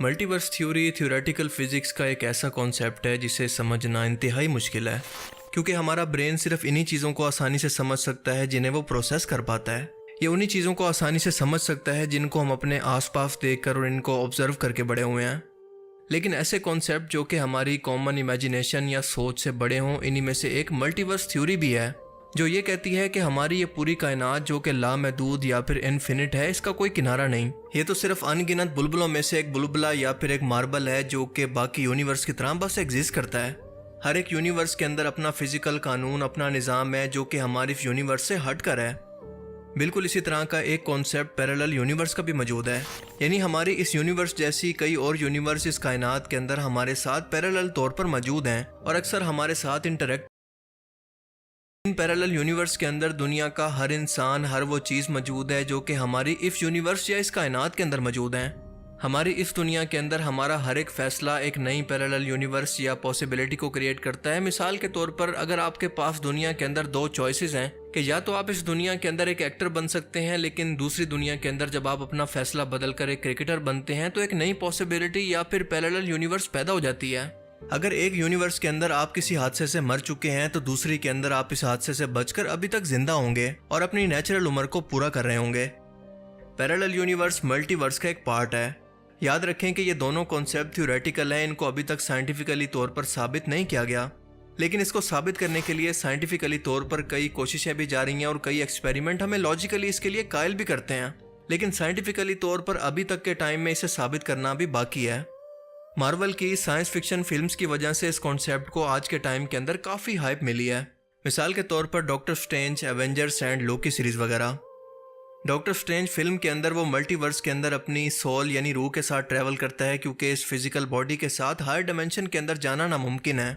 Multiverse theory theoretical physics का एक ऐसा कॉन्सेप्ट है जिसे समझना इंतहाई मुश्किल है, क्योंकि हमारा ब्रेन सिर्फ इन्हीं चीज़ों को आसानी से समझ सकता है जिन्हें वो प्रोसेस कर पाता है। ये उन्हीं चीज़ों को आसानी से समझ सकता है जिनको हम अपने आसपास देखकर और इनको ऑब्जर्व करके बड़े हुए हैं। लेकिन ऐसे कॉन्सेप्ट जो कि हमारी कॉमन इमेजिनेशन या सोच से बड़े हों, इन्हीं में से एक मल्टीवर्स थ्योरी भी है, जो ये कहती है कि हमारी ये पूरी कायनात जो कि लामहदूद या फिर इनफिनिट है, इसका कोई किनारा नहीं। ये तो सिर्फ अनगिनत बुलबुलों में से एक बुलबुला या फिर एक मार्बल है जो कि बाकी यूनिवर्स की तरह बस एग्जिस्ट करता है। हर एक यूनिवर्स के अंदर अपना फिजिकल कानून, अपना निज़ाम है जो कि हमारे यूनिवर्स से हट कर है। बिल्कुल इसी तरह का एक कॉन्सेप्ट पैरेलल यूनिवर्स का भी मौजूद है, यानी हमारी इस यूनिवर्स जैसी कई और यूनिवर्स इस कायनात के अंदर हमारे साथ पैरेलल तौर पर मौजूद हैं और अक्सर हमारे साथ इंटरेक्ट। इन पैरेलल यूनिवर्स के अंदर दुनिया का हर इंसान, हर वो चीज़ मौजूद है जो कि हमारी इस यूनिवर्स या इस कायनात के अंदर मौजूद हैं। हमारी इस दुनिया के अंदर हमारा हर एक फैसला एक नई पैरेलल यूनिवर्स या पॉसिबिलिटी को क्रिएट करता है। मिसाल के तौर पर अगर आपके पास दुनिया के अंदर दो चॉइसेस हैं कि या तो आप इस दुनिया के अंदर एक एक्टर बन सकते हैं, लेकिन दूसरी दुनिया के अंदर जब आप अपना फैसला बदल कर एक क्रिकेटर बनते हैं तो एक नई पॉसिबिलिटी या फिर पैरेलल यूनिवर्स पैदा हो जाती है। अगर एक यूनिवर्स के अंदर आप किसी हादसे से मर चुके हैं तो दूसरी के अंदर आप इस हादसे से बचकर अभी तक जिंदा होंगे और अपनी नेचुरल उम्र को पूरा कर रहे होंगे। पैरेलल यूनिवर्स मल्टीवर्स का एक पार्ट है। याद रखें कि ये दोनों कॉन्सेप्ट थ्योरेटिकल हैं, इनको अभी तक साइंटिफिकली तौर पर साबित नहीं किया गया, लेकिन इसको साबित करने के लिए साइंटिफिकली तौर पर कई कोशिशें भी जारी हैं और कई एक्सपेरिमेंट हमें लॉजिकली इसके लिए कायल भी करते हैं, लेकिन साइंटिफिकली तौर पर अभी तक के टाइम में इसे साबित करना भी बाकी है। मार्वल की साइंस फिक्शन फिल्म्स की वजह से इस कॉन्सेप्ट को आज के टाइम के अंदर काफ़ी हाइप मिली है। मिसाल के तौर पर डॉक्टर स्ट्रेंज, एवेंजर्स एंड लोकी सीरीज़ वगैरह। डॉक्टर स्ट्रेंज फिल्म के अंदर वो मल्टीवर्स के अंदर अपनी सोल यानी रूह के साथ ट्रैवल करता है, क्योंकि इस फिजिकल बॉडी के साथ हायर डायमेंशन के अंदर जाना नामुमकिन है।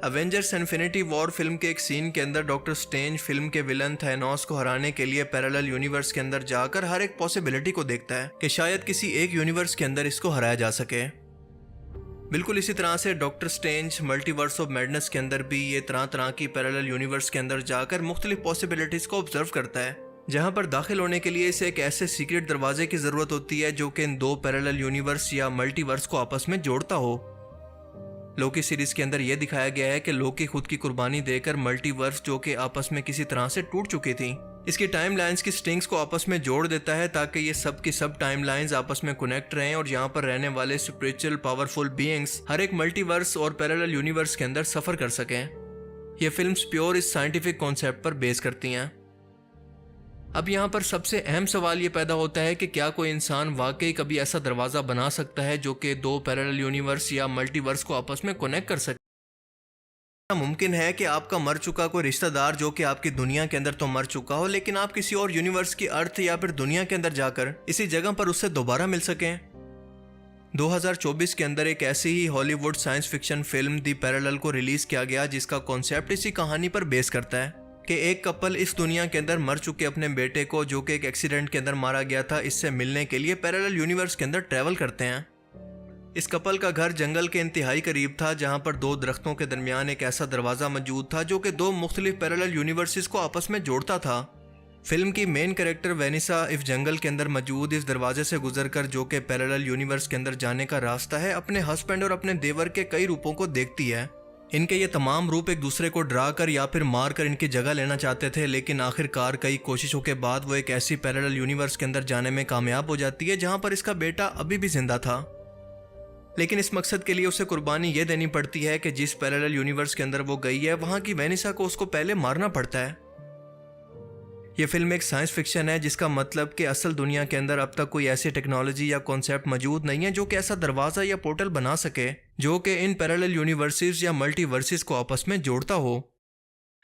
एवेंजर्स इन्फिनिटी वॉर फिल्म के एक सीन के अंदर डॉक्टर स्ट्रेंज फिल्म के विलन थैनोस को हराने के लिए पैरेलल यूनिवर्स के अंदर जाकर हर एक पॉसिबिलिटी को देखता है कि शायद किसी एक यूनिवर्स के अंदर इसको हराया जा सके। बिल्कुल इसी तरह से doctor strange multiverse of madness के अंदर भी ये तरह तरह की पैरेलल यूनिवर्स के अंदर जाकर मुख्तलिफ पॉसिबिलिटीज़ को ऑब्जर्व करता है, जहां पर दाखिल होने के लिए इसे एक ऐसे सीक्रेट दरवाजे की ज़रूरत होती है जो कि इन दो पैरेलल यूनिवर्स या मल्टीवर्स को आपस में जोड़ता हो। लोकी सीरीज़ के अंदर यह दिखाया गया है कि लोकी खुद की कुर्बानी देकर मल्टीवर्स जो कि आपस में किसी तरह से टूट चुकी थी, इसकी टाइमलाइंस की स्ट्रिंग्स को आपस में जोड़ देता है ताकि ये सब की सब टाइमलाइंस आपस में कनेक्ट रहें और यहाँ पर रहने वाले स्पिरिचुअल पावरफुल बीइंग्स हर एक मल्टीवर्स और पैरेलल यूनिवर्स के अंदर सफ़र कर सकें। ये फिल्म्स प्योर इस साइंटिफिक कॉन्सेप्ट पर बेस करती हैं। अब यहाँ पर सबसे अहम सवाल ये पैदा होता है कि क्या कोई इंसान वाकई कभी ऐसा दरवाज़ा बना सकता है जो कि दो पैरेलल यूनिवर्स या मल्टीवर्स को आपस में कनेक्ट कर सके। मुमकिन है कि आपका मर चुका कोई रिश्तेदार जो कि आपकी दुनिया के अंदर तो मर चुका हो, लेकिन आप किसी और यूनिवर्स की अर्थ या फिर दुनिया के अंदर जाकर इसी जगह पर उससे दोबारा मिल सकें। 2024 के अंदर एक ऐसी ही Hollywood science fiction film the parallel को रिलीज किया गया, जिसका कॉन्सेप्ट इसी कहानी पर बेस करता है कि एक कपल इस दुनिया के अंदर मर चुके अपने बेटे को, जो कि एक एक्सीडेंट के अंदर मारा गया था, इससे मिलने के लिए पैरेलल यूनिवर्स के अंदर ट्रैवल करते हैं। इस कपल का घर जंगल के इंतहाई करीब था, जहां पर दो दरख्तों के दरमियान एक ऐसा दरवाज़ा मौजूद था जो कि दो मुख्तलिफ पैरेलल यूनिवर्सेस को आपस में जोड़ता था। फिल्म की मेन कैरेक्टर वेनिसा इस जंगल के अंदर मौजूद इस दरवाजे से गुजरकर, जो कि पैरेलल यूनिवर्स के अंदर जाने का रास्ता है, अपने हस्बैंड और अपने देवर के कई रूपों को देखती है। इनके ये तमाम रूप एक दूसरे को डरा कर या फिर मार कर इनकी जगह लेना चाहते थे, लेकिन आखिरकार कई कोशिशों के बाद वो एक ऐसी पैरेलल यूनिवर्स के अंदर जाने में कामयाब हो जाती है जहां पर इसका बेटा अभी भी जिंदा था। लेकिन इस मकसद के लिए उसे कुर्बानी ये देनी पड़ती है कि जिस पैरेलल यूनिवर्स के अंदर वो गई है, वहां की वेनिसा को उसको पहले मारना पड़ता है। यह फिल्म एक साइंस फिक्शन है, जिसका मतलब कि असल दुनिया के अंदर अब तक कोई ऐसी टेक्नोलॉजी या कॉन्सेप्ट मौजूद नहीं है जो कि ऐसा दरवाज़ा या पोर्टल बना सके जो कि इन पैरेलल यूनिवर्सेस या मल्टीवर्सेस को आपस में जोड़ता हो।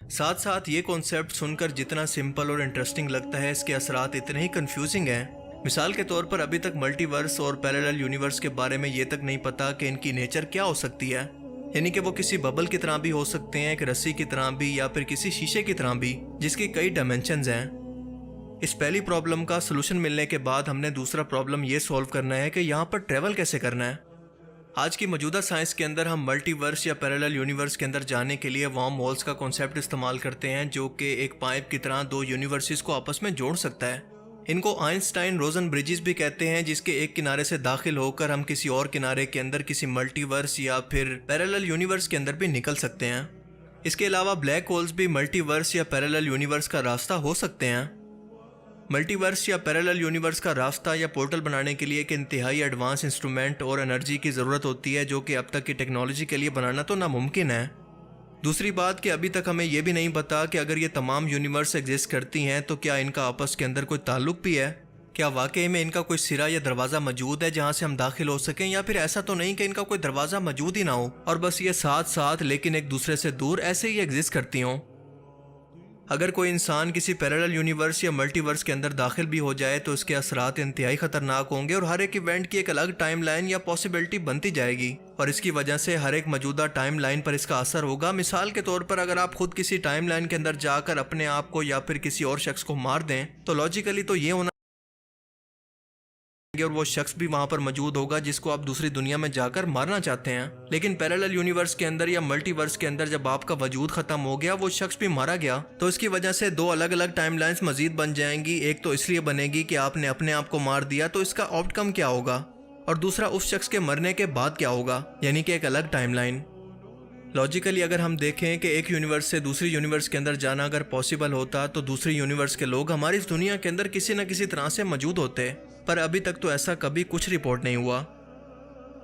साथ साथ ये कॉन्सेप्ट सुनकर जितना सिंपल और इंटरेस्टिंग लगता है, इसके असरात इतने ही कंफ्यूजिंग हैं। मिसाल के तौर पर अभी तक मल्टीवर्स और पैरेलल यूनिवर्स के बारे में ये तक नहीं पता कि इनकी नेचर क्या हो सकती है, यानी कि वो किसी बबल की तरह भी हो सकते हैं, एक रस्सी की तरह भी, या फिर किसी शीशे की तरह भी, जिसकी कई डायमेंशंस हैं। इस पहली प्रॉब्लम का सलूशन मिलने के बाद हमने दूसरा प्रॉब्लम ये सॉल्व करना है कि यहाँ पर ट्रैवल कैसे करना है। आज की मौजूदा साइंस के अंदर हम मल्टीवर्स या पैरेलल यूनिवर्स के अंदर जाने के लिए वार्म होल्स का कॉन्सेप्ट इस्तेमाल करते हैं, जो कि एक पाइप की तरह दो यूनिवर्सेस को आपस में जोड़ सकता है। इनको आइंस्टाइन रोजन ब्रिजेस भी कहते हैं, जिसके एक किनारे से दाखिल होकर हम किसी और किनारे के अंदर किसी मल्टीवर्स या फिर पैरेलल यूनिवर्स के अंदर भी निकल सकते हैं। इसके अलावा ब्लैक होल्स भी मल्टीवर्स या पैरेलल यूनिवर्स का रास्ता हो सकते हैं। मल्टीवर्स या पैरेलल यूनिवर्स का रास्ता या पोर्टल बनाने के लिए एक इंतहाई एडवांस इंस्ट्रूमेंट और एनर्जी की ज़रूरत होती है, जो कि अब तक की टेक्नोलॉजी के लिए बनाना तो नामुमकिन है। दूसरी बात कि अभी तक हमें यह भी नहीं पता कि अगर ये तमाम यूनिवर्स एग्जिस्ट करती हैं तो क्या इनका आपस के अंदर कोई ताल्लुक भी है। क्या वाकई में इनका कोई सिरा या दरवाज़ा मौजूद है जहाँ से हम दाखिल हो सकें, या फिर ऐसा तो नहीं कि इनका कोई दरवाज़ा मौजूद ही ना हो और बस ये साथ साथ लेकिन एक दूसरे से दूर ऐसे ही एग्जिस्ट करती हों। अगर कोई इंसान किसी पैरेलल यूनिवर्स या मल्टीवर्स के अंदर दाखिल भी हो जाए तो इसके असरात इंतहाई ख़तरनाक होंगे और हर एक इवेंट की एक अलग टाइमलाइन या पॉसिबिलिटी बनती जाएगी और इसकी वजह से हर एक मौजूदा टाइमलाइन पर इसका असर होगा। मिसाल के तौर पर अगर आप खुद किसी टाइमलाइन के अंदर जाकर अपने आप को या फिर किसी और शख्स को मार दें तो लॉजिकली तो ये होना और वो शख्स भी वहां पर मौजूद होगा जिसको आप दूसरी दुनिया में जाकर मारना चाहते हैं। लेकिन पैरेलल यूनिवर्स के अंदर या मल्टीवर्स के अंदर जब आपका वजूद खत्म हो गया, वो शख्स भी मारा गया, तो इसकी वजह से दो अलग अलग टाइमलाइंस मजीद बन जाएंगी। एक तो इसलिए बनेगी कि आपने अपने आप को मार दिया तो इसका आउटकम क्या होगा, और दूसरा उस शख्स के मरने के बाद क्या होगा, यानी कि एक अलग टाइमलाइन। लॉजिकली अगर हम देखें कि एक यूनिवर्स से दूसरी यूनिवर्स के अंदर जाना अगर पॉसिबल होता तो दूसरी यूनिवर्स के लोग हमारी इस दुनिया के अंदर किसी न किसी तरह से मौजूद होते, पर अभी तक तो ऐसा कभी कुछ रिपोर्ट नहीं हुआ।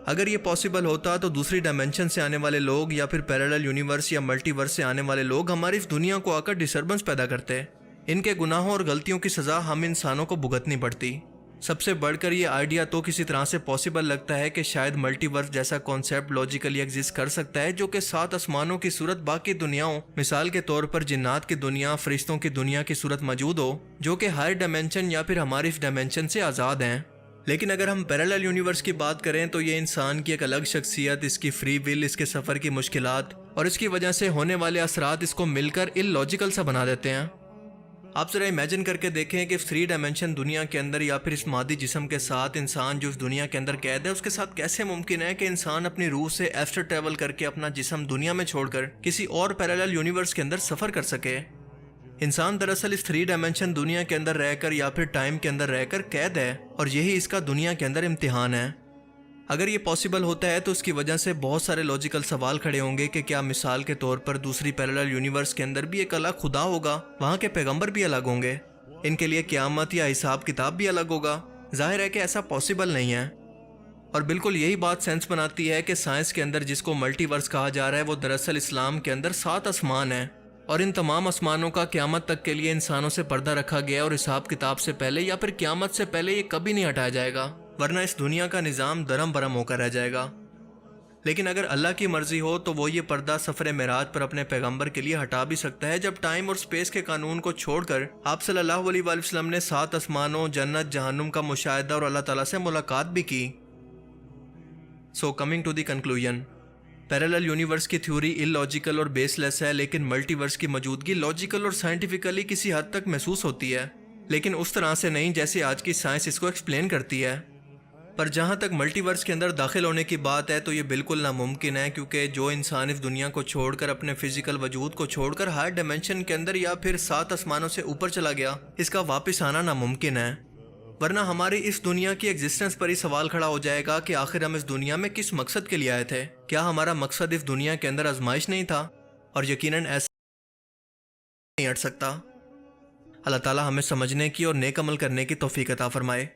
अगर ये पॉसिबल होता तो दूसरी डायमेंशन से आने वाले लोग या फिर पैरेलल यूनिवर्स या मल्टीवर्स से आने वाले लोग हमारी इस दुनिया को आकर डिस्टर्बेंस पैदा करते। इनके गुनाहों और गलतियों की सज़ा हम इंसानों को भुगतनी पड़ती। सबसे बढ़कर ये आइडिया तो किसी तरह से पॉसिबल लगता है कि शायद मल्टीवर्स जैसा कॉन्सेप्ट लॉजिकली एग्जिस्ट कर सकता है, जो कि सात आसमानों की सूरत बाकी दुनियाओं, मिसाल के तौर पर जिन्नात की दुनिया, फरिश्तों की दुनिया की सूरत मौजूद हो, जो कि हायर डायमेंशन या फिर हमारी इस डायमेंशन से आज़ाद हैं। लेकिन अगर हम पैरेलल यूनिवर्स की बात करें तो ये इंसान की एक अलग शख्सियत, इसकी फ्री विल, इसके सफ़र की मुश्किलात और इसकी वजह से होने वाले असरात इसको मिलकर इलॉजिकल सा बना देते हैं। आप जरा इमेजिन करके देखें कि 3 डायमेंशन दुनिया के अंदर या फिर इस मादी जिस्म के साथ इंसान जो इस दुनिया के अंदर कैद है, उसके साथ कैसे मुमकिन है कि इंसान अपनी रूह से एस्टर ट्रेवल करके अपना जिस्म दुनिया में छोड़कर किसी और पैरेलल यूनिवर्स के अंदर सफ़र कर सके। इंसान दरअसल इस 3 डायमेंशन दुनिया के अंदर रहकर या फिर टाइम के अंदर रहकर कैद है और यही इसका दुनिया के अंदर इम्तिहान है। अगर ये पॉसिबल होता है तो उसकी वजह से बहुत सारे लॉजिकल सवाल खड़े होंगे कि क्या मिसाल के तौर पर दूसरी पैरेलल यूनिवर्स के अंदर भी एक अलग खुदा होगा, वहाँ के पैगंबर भी अलग होंगे, इनके लिए क़यामत या हिसाब किताब भी अलग होगा। जाहिर है कि ऐसा पॉसिबल नहीं है और बिल्कुल यही बात सेंस बनाती है कि साइंस के अंदर जिसको मल्टीवर्स कहा जा रहा है वो दरअसल इस्लाम के अंदर 7 आसमान है और इन तमाम आसमानों का क़यामत तक के लिए इंसानों से पर्दा रखा गया और हिसाब किताब से पहले या फिर क़यामत से पहले ये कभी नहीं हटाया जाएगा, वरना इस दुनिया का निज़ाम दरम बरम होकर रह जाएगा। लेकिन अगर अल्लाह की मर्जी हो तो वो ये पर्दा सफ़र मेराज पर अपने पैगंबर के लिए हटा भी सकता है, जब टाइम और स्पेस के कानून को छोड़कर आप सल्लल्लाहु अलैहि वसल्लम ने 7 आसमानों, जन्नत, जहन्नुम का मुशाहिदा और अल्लाह ताला से मुलाकात भी की। So coming to the conclusion, parallel universe की थ्योरी इलॉजिकल और बेसलेस है, लेकिन मल्टीवर्स की मौजूदगी लॉजिकल और साइंटिफिकली किसी हद तक महसूस होती है, लेकिन उस तरह से नहीं जैसे आज की साइंस इसको एक्सप्लेन करती है। पर जहाँ तक मल्टीवर्स के अंदर दाखिल होने की बात है तो ये बिल्कुल नामुमकिन है, क्योंकि जो इंसान इस दुनिया को छोड़कर, अपने फिजिकल वजूद को छोड़कर हायर डायमेंशन के अंदर या फिर 7 आसमानों से ऊपर चला गया, इसका वापस आना नामुमकिन है। वरना हमारी इस दुनिया की एग्जिस्टेंस पर ही सवाल खड़ा हो जाएगा कि आखिर हम इस दुनिया में किस मकसद के लिए आए थे। क्या हमारा मकसद इस दुनिया के अंदर आजमाइश नहीं था? और यकीनन ऐसा नहीं हट सकता। अल्लाह ताला हमें समझने की और नेक अमल करने की तौफीक अता फरमाए।